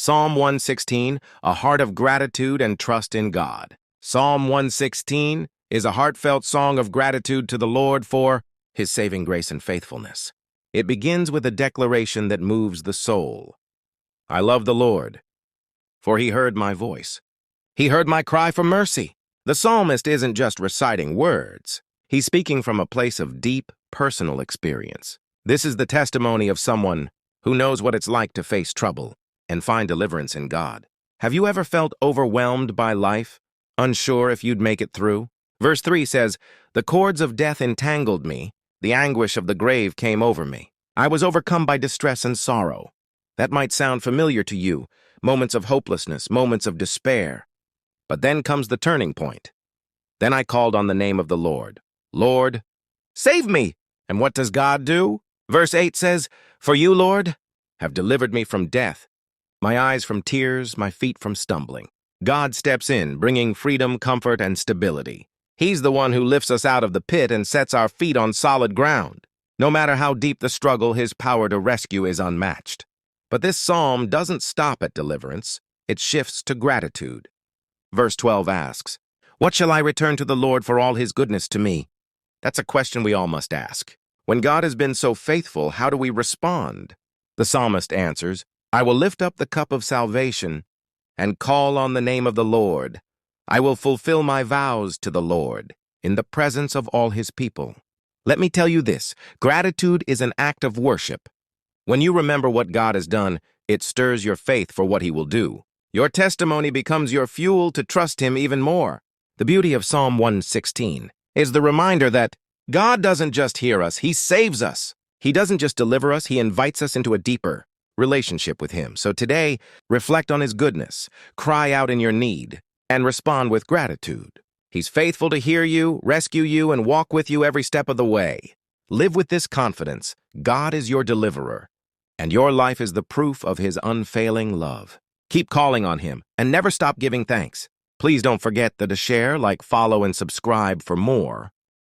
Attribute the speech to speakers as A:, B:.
A: Psalm 116, a heart of gratitude and trust in God. Psalm 116 is a heartfelt song of gratitude to the Lord for His saving grace and faithfulness. It begins with a declaration that moves the soul. I love the Lord, for He heard my voice. He heard my cry for mercy. The psalmist isn't just reciting words. He's speaking from a place of deep, personal experience. This is the testimony of someone who knows what it's like to face trouble and find deliverance in God. Have you ever felt overwhelmed by life, unsure if you'd make it through? Verse 3 says, "The cords of death entangled me, the anguish of the grave came over me. I was overcome by distress and sorrow." That might sound familiar to you, moments of hopelessness, moments of despair. But then comes the turning point. Then I called on the name of the Lord. Lord, save me! And what does God do? Verse 8 says, "For you, Lord, have delivered me from death, my eyes from tears, my feet from stumbling." God steps in, bringing freedom, comfort, and stability. He's the one who lifts us out of the pit and sets our feet on solid ground. No matter how deep the struggle, His power to rescue is unmatched. But this psalm doesn't stop at deliverance. It shifts to gratitude. Verse 12 asks, "What shall I return to the Lord for all His goodness to me?" That's a question we all must ask. When God has been so faithful, how do we respond? The psalmist answers, "I will lift up the cup of salvation and call on the name of the Lord. I will fulfill my vows to the Lord in the presence of all His people." Let me tell you this, gratitude is an act of worship. When you remember what God has done, it stirs your faith for what He will do. Your testimony becomes your fuel to trust Him even more. The beauty of Psalm 116 is the reminder that God doesn't just hear us, He saves us. He doesn't just deliver us, He invites us into a deeper relationship with Him. So today, reflect on His goodness, cry out in your need, and respond with gratitude. He's faithful to hear you, rescue you, and walk with you every step of the way. Live with this confidence. God is your deliverer, and your life is the proof of His unfailing love. Keep calling on Him, and never stop giving thanks. Please don't forget to share, like, follow, and subscribe for more.